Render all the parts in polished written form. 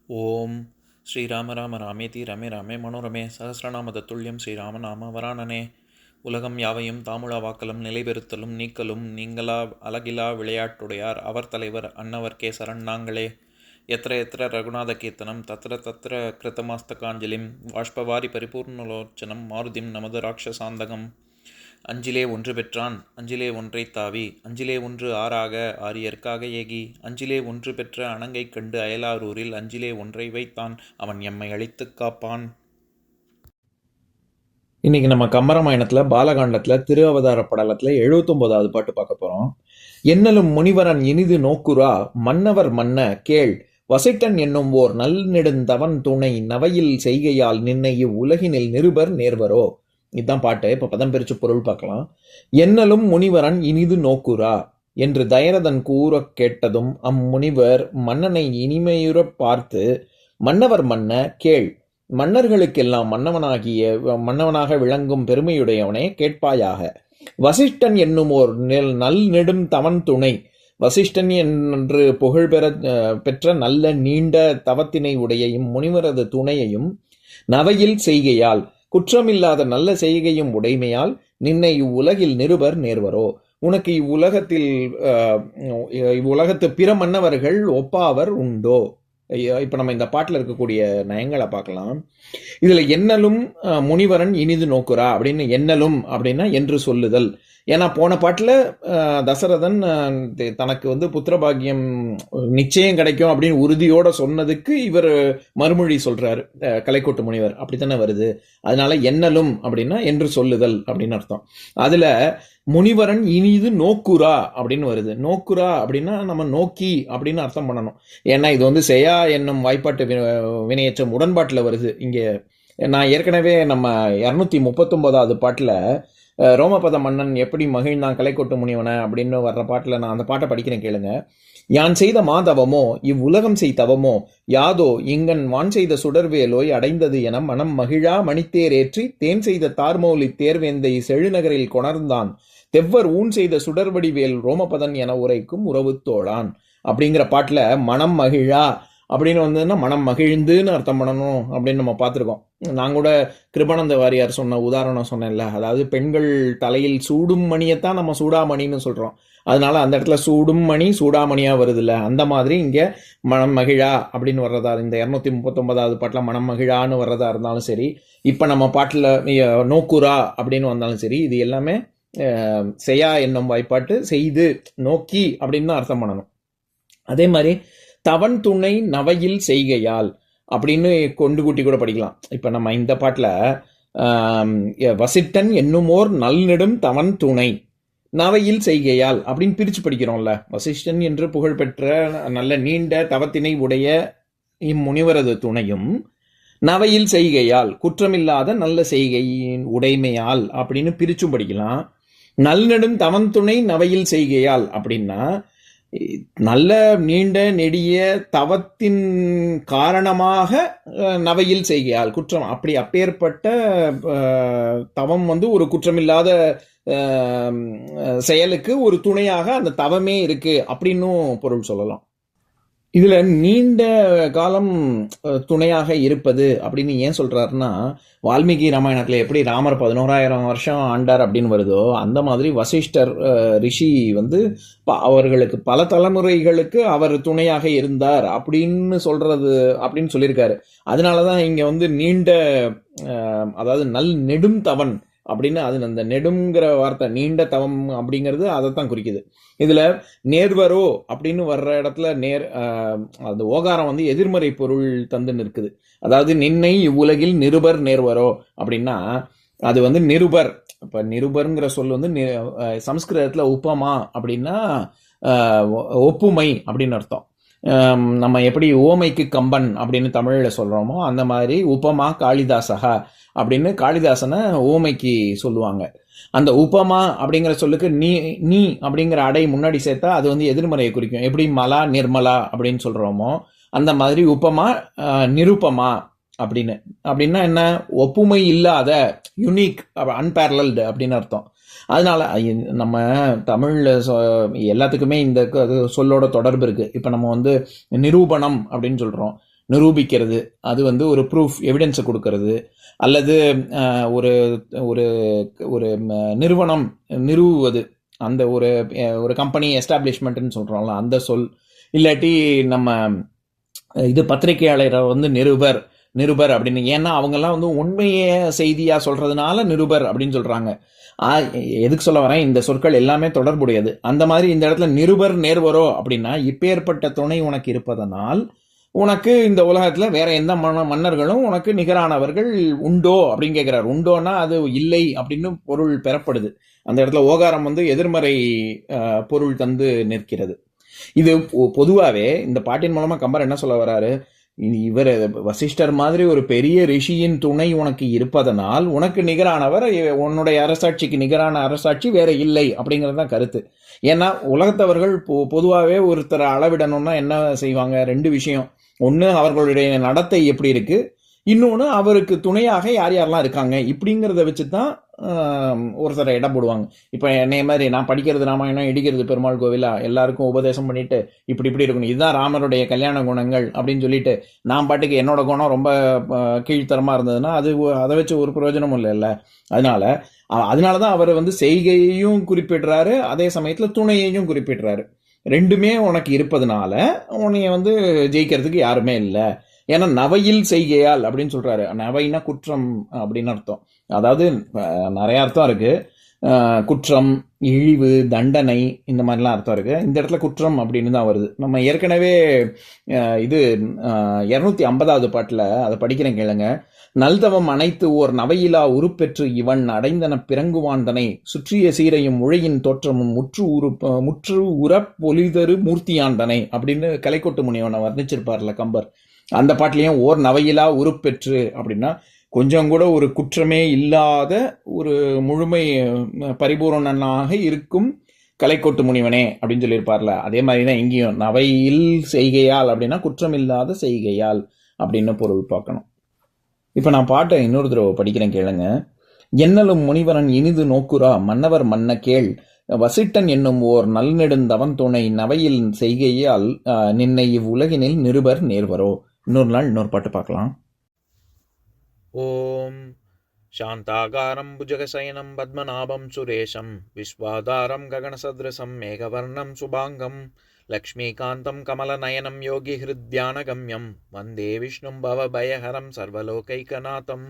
ஓம் ஸ்ரீராம ராம ராமேதி ரமே ராமே மனோரமே சகசிரநாம தத்துல்யம் ஸ்ரீராமநாம வராணனே. உலகம் யாவையும் தாமுழா வாக்கலும் நிலைபெறுத்தலும் நீக்கலும் நீங்களா அழகிலா விளையாட்டுடையார் அவர் தலைவர் அன்னவர் சரண் நாங்களே. எத்திர எத்திர ரகுநாத கீர்த்தனம் தத்திர தத்திர கிருத்தமாஸ்தகாஞ்சலிம் வாஷ்பவாரி பரிபூர்ணலோச்சனம் மாருதிம் நமது ராட்சசாந்தகம். அஞ்சிலே ஒன்று பெற்றான் அஞ்சிலே ஒன்றை தாவி அஞ்சிலே ஒன்று ஆறாக ஆரியர்க்காக ஏகி அஞ்சிலே ஒன்று பெற்ற அணங்கை கண்டு அயலாரூரில் அஞ்சிலே ஒன்றை வைத்தான் அவன் எம்மை அழித்துக் காப்பான். இன்னைக்கு நம்ம கம்பராமாயணத்தில் பாலகாண்டத்தில் திரு அவதார படலத்தில் 79வது பாட்டு பார்க்க போகிறோம். என்னலும் முனிவரன் இனிது நோக்குரா மன்னவர் மன்ன கேள் வசிட்டன் என்னும் ஓர் நல் நெடுந்தவன் துணை நவையில் செய்கையால் நின்னை இவ்வுலகினில் நிருபர் நேர்வரோ. இதுதான் பாட்டு. இப்போ பதம் பிரிச்சு பொருள் பார்க்கலாம். என்னலும் முனிவரன் இனிது நோக்குரா என்று தயரதன் கூற கேட்டதும் அம்முனிவர் மன்னனை இனிமையுற பார்த்து மன்னவர் மன்ன கேள் மன்னர்களுக்கெல்லாம் மன்னவனாக விளங்கும் பெருமையுடையவனே கேட்பாயாக. வசிஷ்டன் என்னும் ஓர் நல் நெடும் தவன் துணை வசிஷ்டன் என்று புகழ் பெற்ற நல்ல நீண்ட தவத்தினை உடையையும் முனிவரது துணையையும் நவையில் செய்கையால் குற்றமில்லாத நல்ல செய்கையும் உடைமையால் நின்னை இவ்வுலகில் நிருபர் நேர்வரோ. உனக்கு இவ்வுலகத்து பிற மன்னவர்கள் ஒப்பாவர் உண்டோ. இப்ப நம்ம இந்த பாட்டில் இருக்கக்கூடிய நயங்களை பார்க்கலாம். இதுல என்னலும் முனிவரன் இனிது நோக்குறா அப்படின்னு என்னலும் அப்படின்னா என்று சொல்லுதல். ஏன்னா போன பாட்டில் தசரதன் தனக்கு புத்திரபாகியம் நிச்சயம் கிடைக்கும் அப்படின்னு உறுதியோட சொன்னதுக்கு இவர் மறுமொழி சொல்றாரு கலைக்கோட்டு முனிவர். அப்படித்தானே வருது. அதனால என்னலும் அப்படின்னா என்று சொல்லுதல் அப்படின்னு அர்த்தம். அதுல முனிவரன் இனிது நோக்குரா அப்படின்னு வருது. நோக்குரா அப்படின்னா நம்ம நோக்கி அப்படின்னு அர்த்தம் பண்ணணும். ஏன்னா இது செயா என்னும் வாய்ப்பாட்டு வினையற்றம் உடன்பாட்டில் வருது. இங்கே நான் ஏற்கனவே நம்ம 239வது பாட்டில் ரோமபத மன்னன் எப்படி மகிழ்ந்தான் கலைக்கோட்டு முனிவன அப்படின்னு வர்ற பாட்டில் நான் அந்த பாட்டை படிக்கிறேன் கேளுங்க. யான் செய்த மாதவமோ இவ்வுலகம் செய்தவமோ யாதோ இங்கன் வான் செய்த சுடர்வேலோய் அடைந்தது என மனம் மகிழா மணித்தேர் ஏற்றி தேன் செய்த தார்மௌலி தேர்வேந்தை செழுநகரில் கொணர்ந்தான் தெவ்வர் ஊன் செய்த சுடர்வடிவேல் ரோமபதன் என உரைக்கும் உறவு தோழான் அப்படிங்கிற பாட்டில் மனம் மகிழா அப்படின்னு மனம் மகிழ்ந்துன்னு அர்த்தம் பண்ணணும் அப்படின்னு நம்ம பார்த்துருக்கோம். நான் கூட கிருபானந்த வாரியார் சொன்ன உதாரணம் சொன்னேன்ல, அதாவது பெண்கள் தலையில் சூடும் மணியைத்தான் நம்ம சூடாமணின்னு சொல்றோம். அதனால அந்த இடத்துல சூடும் மணி சூடாமணியா வருது இல்ல, அந்த மாதிரி இங்க மனம் மகிழா அப்படின்னு வர்றதா, இந்த 239வது பாட்டுல மனம் மகிழான்னு வர்றதா இருந்தாலும் சரி, இப்ப நம்ம பாட்டுல நோக்குரா அப்படின்னு வந்தாலும் சரி, இது எல்லாமே செய்யா என்னும் வாய்ப்பாட்டு செய்து நோக்கி அப்படின்னு தான் அர்த்தம் பண்ணணும். அதே மாதிரி தவன் துணை நவையில் செய்கையால் அப்படின்னு கொண்டு கூட்டி கூட படிக்கலாம். இப்ப நம்ம இந்த பாட்டுல வசிட்டன் என்னுமோர் நல்நெடும் தவன் துணை நவையில் செய்கையால் அப்படின்னு பிரிச்சு படிக்கிறோம்ல. வசிஷ்டன் என்று புகழ்பெற்ற நல்ல நீண்ட தவத்தினை உடைய இம்முனிவரது துணையும் நவையில் செய்கையால் குற்றமில்லாத நல்ல செய்கையின் உடைமையால் அப்படின்னு பிரிச்சும் படிக்கலாம். நல்நெடும் தவன் துணை நவையில் செய்கையால் அப்படின்னா நல்ல நீண்ட நெடிய தவத்தின் காரணமாக நவையில் செய்கையால் குற்றம், அப்பேற்பட்ட தவம் ஒரு குற்றமில்லாத செயலுக்கு ஒரு துணையாக அந்த தவமே இருக்கு அப்படின்னும் பொருள் சொல்லலாம். இதுல நீண்ட காலம் துணையாக இருப்பது அப்படின்னு ஏன் சொல்றாருன்னா, வால்மீகி ராமாயணத்துல எப்படி ராமர் 11,000 வருஷம் ஆண்டார் அப்படின்னு வருதோ, அந்த மாதிரி வசிஷ்டர் ரிஷி அவர்களுக்கு பல தலைமுறைகளுக்கு அவர் துணையாக இருந்தார் அப்படின்னு சொல்லியிருக்காரு. அதனாலதான் இங்க நீண்ட, அதாவது நல் நெடும் தவன் அப்படின்னு, அது அந்த நெடுங்கிற வார்த்தை நீண்ட தவம் அப்படிங்கிறது அதைத்தான் குறிக்குது. இதுல நேர்வரோ அப்படின்னு வர்ற இடத்துல அந்த ஓகாரம் எதிர்மறை பொருள் தந்து நிற்குது. அதாவது நின்னை இவ்வுலகில் நிருபர் நேர்வரோ அப்படின்னா அது நிருபர். இப்ப நிருபர்ங்கிற சொல் சம்ஸ்கிருதத்துல உப்பமா அப்படின்னா ஒப்புமை அப்படின்னு அர்த்தம். நம்ம எப்படி ஓமைக்கு கம்பன் அப்படின்னு தமிழ்ல சொல்றோமோ அந்த மாதிரி உப்பமா காளிதாசகா அப்படின்னு காளிதாசனை ஓமைக்கு சொல்லுவாங்க. அந்த உப்பமா அப்படிங்கிற சொல்லுக்கு நீ அப்படிங்கிற அடை முன்னாடி சேர்த்தா அது எதிர்மறையை குறிக்கும். எப்படி மலா நிர்மலா அப்படின்னு சொல்றோமோ அந்த மாதிரி உப்பமா நிருப்பமா அப்படின்னா என்ன, ஒப்புமை இல்லாத, யுனிக், அன்பேரலல்டு அப்படின்னு அர்த்தம். அதனால நம்ம தமிழ்ல எல்லாத்துக்குமே இந்த சொல்லோட தொடர்பு இருக்கு. இப்ப நம்ம நிரூபணம் அப்படின்னு சொல்றோம். நிரூபிக்கிறது, அது வந்து ஒரு ப்ரூஃப் எவிடன்ஸை கொடுக்கறது, அல்லது ஒரு ஒரு ஒரு நிறுவனம் நிறுவுவது, அந்த ஒரு கம்பெனி எஸ்டாப்ளிஷ்மெண்ட்னு சொல்கிறோம்ல அந்த சொல், இல்லாட்டி நம்ம இது பத்திரிகையாளரை வந்து நிருபர் அப்படின்னு. ஏன்னா அவங்கெல்லாம் வந்து உண்மையை செய்தியாக சொல்கிறதுனால நிருபர் அப்படின்னு சொல்கிறாங்க. எதுக்கு சொல்ல வரேன், இந்த சொற்கள் எல்லாமே தொடர்புடையது. அந்த மாதிரி இந்த இடத்துல நிருபர் நேர்வரோ அப்படின்னா, இப்பேற்பட்ட துணை உனக்கு இருப்பதனால் உனக்கு இந்த உலகத்தில் வேற எந்த மன்னர்களும் உனக்கு நிகரானவர்கள் உண்டோ அப்படின்னு கேட்குறாரு. உண்டோன்னா அது இல்லை அப்படின்னு பொருள் பெறப்படுது. அந்த இடத்துல ஓகாரம் வந்து எதிர்மறை பொருள் தந்து நிற்கிறது. இது பொதுவாகவே இந்த பாட்டின் மூலமாக கம்பர் என்ன சொல்ல வர்றாரு, இவர் வசிஷ்டர் மாதிரி ஒரு பெரிய ரிஷியின் துணை உனக்கு இருப்பதனால் உனக்கு நிகரானவர், உன்னுடைய அரசாட்சிக்கு நிகரான அரசாட்சி வேற இல்லை அப்படிங்கிறது தான் கருத்து. ஏன்னா உலகத்தவர்கள் பொதுவாகவே ஒருத்தரை அளவிடணும்னா என்ன செய்வாங்க, ரெண்டு விஷயம். ஒன்று அவர்களுடைய நடத்தை எப்படி இருக்கு, இன்னொன்று அவருக்கு துணையாக யார் யாரெல்லாம் இருக்காங்க, இப்படிங்கிறத வச்சு தான் ஒருத்தரை இடம் போடுவாங்க. இப்போ என்னைய மாதிரி நான் படிக்கிறது ராமாயணம், இடிக்கிறது பெருமாள் கோவிலா, எல்லாருக்கும் உபதேசம் பண்ணிட்டு இப்படி இருக்கணும், இதுதான் ராமருடைய கல்யாண குணங்கள் அப்படின்னு சொல்லிட்டு நான் பாட்டுக்கு என்னோட குணம் ரொம்ப கீழ்த்தரமாக இருந்ததுன்னா அதை வச்சு ஒரு பிரயோஜனமும் இல்லைல்ல. அதனால தான் அவர் வந்து செய்கையையும் குறிப்பிடுறாரு, அதே சமயத்தில் துணையையும் குறிப்பிடுறாரு. ரெண்டுமே உனக்கு இருப்பதனால உன்னைய வந்து ஜெயிக்கிறதுக்கு யாருமே இல்லை. ஏன்னா நவையில் செய்கையால் அப்படின்னு சொல்றாரு. நவைனா குற்றம் அப்படின்னு அர்த்தம். அதாவது நிறைய அர்த்தம் இருக்கு. குற்றம், இழிவு, தண்டனை, இந்த மாதிரிலாம் அர்த்தம் இருக்கு. இந்த இடத்துல குற்றம் அப்படின்னு தான் வருது. நம்ம ஏற்கனவே இது 250வது பாட்டில் அதை படிக்கிறேன் கேளுங்க. நல்தவம் அனைத்து ஓர் நவையிலா உருப்பெற்று இவன் அடைந்தன பிறங்குவாந்தனை சுற்றிய சீரையும் உழையின் தோற்றமும் முற்று உரப் பொலிதரு மூர்த்தியாந்தனை அப்படின்னு கலைக்கோட்டு முனிவனை வர்ணிச்சிருப்பார்ல கம்பர். அந்த பாட்டிலையும் ஓர் நவையிலா உருப்பெற்று அப்படின்னா கொஞ்சம் கூட ஒரு குற்றமே இல்லாத ஒரு முழுமை பரிபூரணனாக இருக்கும் கலைக்கோட்டு முனிவனே அப்படின்னு சொல்லியிருப்பார்ல. அதே மாதிரி தான் இங்கேயும் நவையில் செய்கையால் அப்படின்னா குற்றம் இல்லாத செய்கையால் அப்படின்னு பொருள் பார்க்கணும். இப்போ நான் பாட்டை இன்னொரு தடவை படிக்கிறேன் கேளுங்க. என்னலும் முனிவரன் இனிது நோக்குரா மன்னவர் மன்ன கேள், வசிட்டன் என்னும் ஓர் நல்நெடுந்தவன் துணை நவையில் செய்கையால் நின்னை இவ்வுலகினில் நிருபர் நேர்வரோ. இன்னொரு நாள் இன்னொரு பாட்டு பார்க்கலாம். ஓம் சாந்தாகாரம் புஜகசயனம் பத்மநாபம் சுரேஷம் விஸ்வாதாரம் ககனசத்ருசம் மேகவர்ணம் சுபாங்கம் லக்ஷ்மீகாந்தம் கமலநயனம் யோகி ஹிருத்யானகம்யம் வந்தே விஷ்ணும் பவபயஹரம் சர்வலோகைகநாதம்.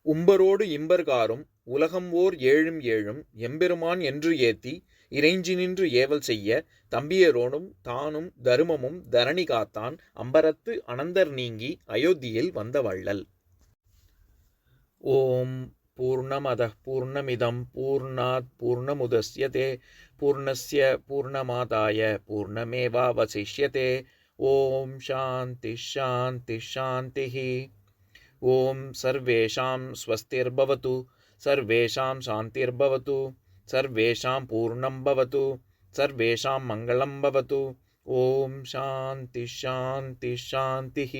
உம்பரோடு இம்பர்காரும் உலகம் ஓர் ஏழும் ஏழும் எம்பெருமான் என்று ஏத்தி இறைஞ்சி நின்று ஏவல் செய்ய தம்பியரோடும் தானும் தருமமும் தரணி காத்தான் அம்பரத்து அனந்தர் நீங்கி அயோத்தியில் வந்த வள்ளல். ஓம் பூர்ணமதః பூர்ணமிதம் பூர்ணாத் பூர்ணமுதஸ்யதே பூர்ணஸ்ய பூர்ணமாதாய பூர்ணமேவாவசிஷ்யதே. ஓம் சாந்தி சாந்தி சாந்திः. ஓம் சர்வேஷாம் ஸ்வஸ்திர்பவது சர்வேஷாம் சாந்திர்பவது சர்வேஷாம் பூர்ணம் பவது சர்வேஷாம் மங்களம் பவது. ஓம் சாந்தி சாந்தி சாந்திः.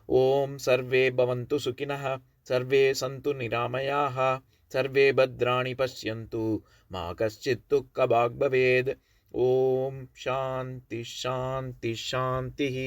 ஓம் சர்வே பவந்து சுகினः சர்வே சந்து நிராமயாः சர்வே பத்ராணி பஷ்யந்து மா கஷ்சித் துக்கபாக் பவேத். ஓம் சாந்தி சாந்தி சாந்திः.